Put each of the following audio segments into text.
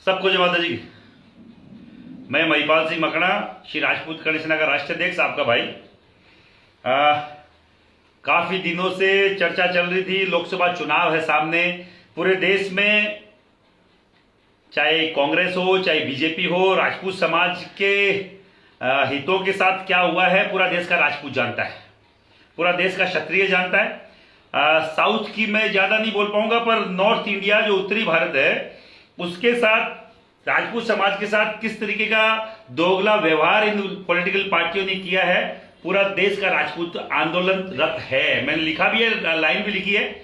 सबको जय माता जी की। मैं महिपाल सिंह मकड़ा, श्री राजपूत कर्ण सेना का राष्ट्रीय अध्यक्ष, आपका भाई। काफी दिनों से चर्चा चल रही थी, लोकसभा चुनाव है सामने। पूरे देश में चाहे कांग्रेस हो चाहे बीजेपी हो, राजपूत समाज के हितों के साथ क्या हुआ है पूरा देश का राजपूत जानता है, पूरा देश का क्षत्रिय जानता है। साउथ की मैं ज्यादा नहीं बोल पाऊंगा, पर नॉर्थ इंडिया जो उत्तरी भारत है उसके साथ, राजपूत समाज के साथ किस तरीके का दोगला व्यवहार इन पॉलिटिकल पार्टियों ने किया है, पूरा देश का राजपूत आंदोलनरत है। मैंने लिखा भी है, लाइन भी लिखी है।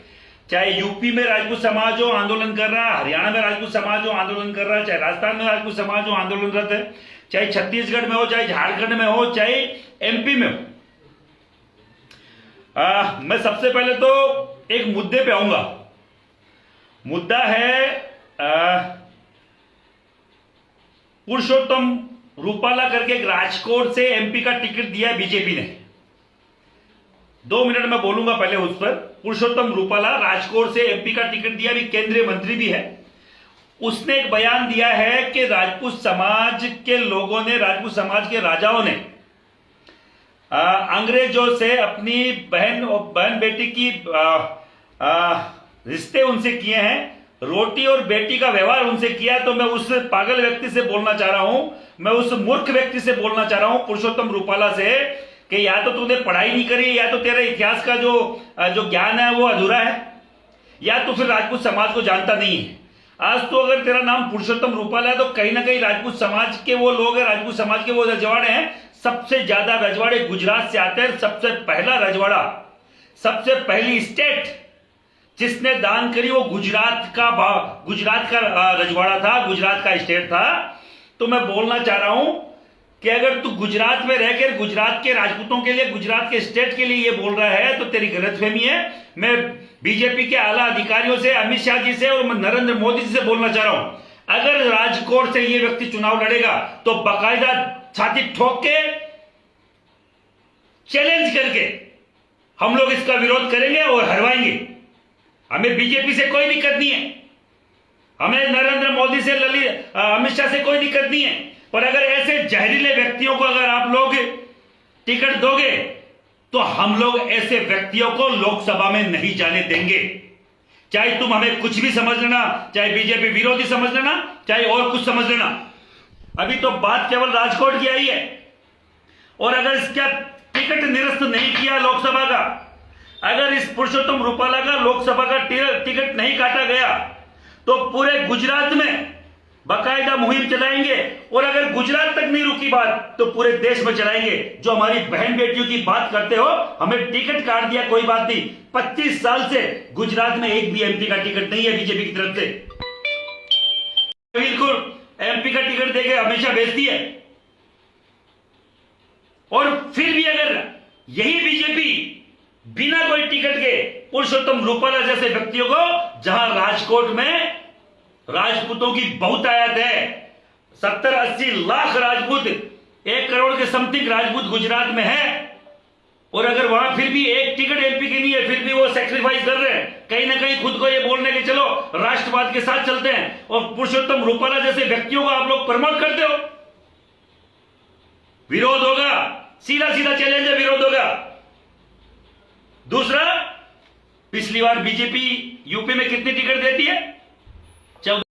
चाहे यूपी में राजपूत समाज जो आंदोलन कर रहा है, हरियाणा में राजपूत समाज जो आंदोलन कर रहा है, चाहे राजस्थान में राजपूत समाज जो आंदोलनरत है, चाहे छत्तीसगढ़ में हो, चाहे झारखंड में हो, चाहे एमपी में हो। मैं सबसे पहले तो एक मुद्दे पे आऊंगा। मुद्दा है पुरुषोत्तम रूपाला करके एक राजकोट से एमपी का टिकट दिया है बीजेपी ने। 2 मिनट में बोलूंगा पहले उस पर। पुरुषोत्तम रूपाला राजकोट से एमपी का टिकट दिया, भी केंद्रीय मंत्री भी है। उसने एक बयान दिया है कि राजपूत समाज के लोगों ने, राजपूत समाज के राजाओं ने अंग्रेजों से अपनी बहन बेटी की रिश्ते उनसे किए हैं, रोटी और बेटी का व्यवहार उनसे किया। तो मैं उस पागल व्यक्ति से बोलना चाह रहा हूं, मैं उस मूर्ख व्यक्ति से बोलना चाह रहा हूं, पुरुषोत्तम रूपाला से, कि या तो तूने पढ़ाई नहीं करी, या तो तेरा इतिहास का जो ज्ञान है वो अधूरा है, या तो फिर राजपूत समाज को जानता नहीं है। आज तो अगर तेरा नाम पुरुषोत्तम रूपाला है तो कहीं ना कहीं राजपूत समाज के वो लोग हैं, राजपूत समाज के वो रजवाड़े हैं। सबसे ज्यादा रजवाड़े गुजरात से आते हैं। सबसे पहला रजवाड़ा, सबसे पहली स्टेट जिसने दान करी वो गुजरात का रजवाड़ा था, गुजरात का स्टेट था। तो मैं बोलना चाह रहा हूं कि अगर तू गुजरात में रहकर गुजरात के राजपूतों के लिए, गुजरात के स्टेट के लिए ये बोल रहा है तो तेरी गलतफहमी है। मैं बीजेपी के आला अधिकारियों से, अमित शाह जी से और मैं नरेंद्र मोदी जी से बोलना चाह रहा हूं, अगर राजकोट से ये व्यक्ति चुनाव लड़ेगा तो बाकायदा छाती ठोक के चैलेंज करके हम लोग इसका विरोध करेंगे और हरवाएंगे। हमें बीजेपी से कोई दिक्कत नहीं है, हमें नरेंद्र मोदी से, अमित शाह से कोई दिक्कत नहीं है। पर अगर ऐसे जहरीले व्यक्तियों को अगर आप लोग टिकट दोगे तो हम लोग ऐसे व्यक्तियों को लोकसभा में नहीं जाने देंगे। चाहे तुम हमें कुछ भी समझ लेना, चाहे बीजेपी विरोधी समझ लेना, चाहे और कुछ समझ लेना। अभी तो बात केवल राजकोट की आई है, और अगर इसका टिकट निरस्त नहीं किया लोकसभा का, अगर इस पुरुषोत्तम रूपाला का लोकसभा का टिकट नहीं काटा गया तो पूरे गुजरात में बाकायदा मुहिम चलाएंगे। और अगर गुजरात तक नहीं रुकी बात तो पूरे देश में चलाएंगे। जो हमारी बहन बेटियों की बात करते हो, हमें टिकट काट दिया कोई बात नहीं, 25 साल से गुजरात में एक भी एमपी का टिकट नहीं है बीजेपी की तरफ से। बिल्कुल एमपी का टिकट देके हमेशा भेजती है। और फिर भी अगर यही बीजेपी बिना कोई टिकट के पुरुषोत्तम रूपाला जैसे व्यक्तियों को, जहां राजकोट में राजपूतों की बहुतायत है, 70-80 लाख राजपूत, 1 करोड़ के समथिंग राजपूत गुजरात में है, और अगर वहां फिर भी एक टिकट एमपी की नहीं है, फिर भी वो सेक्रीफाइस कर रहे हैं, कहीं ना कहीं खुद को ये बोलने के चलो राष्ट्रवाद के साथ चलते हैं, और पुरुषोत्तम रूपाला जैसे व्यक्तियों को आप लोग प्रमोट करते हो। विरोध होगा, सीधा सीधा चैलेंज है, विरोध होगा। दूसरा, पिछली बार बीजेपी यूपी में कितनी टिकट देती है?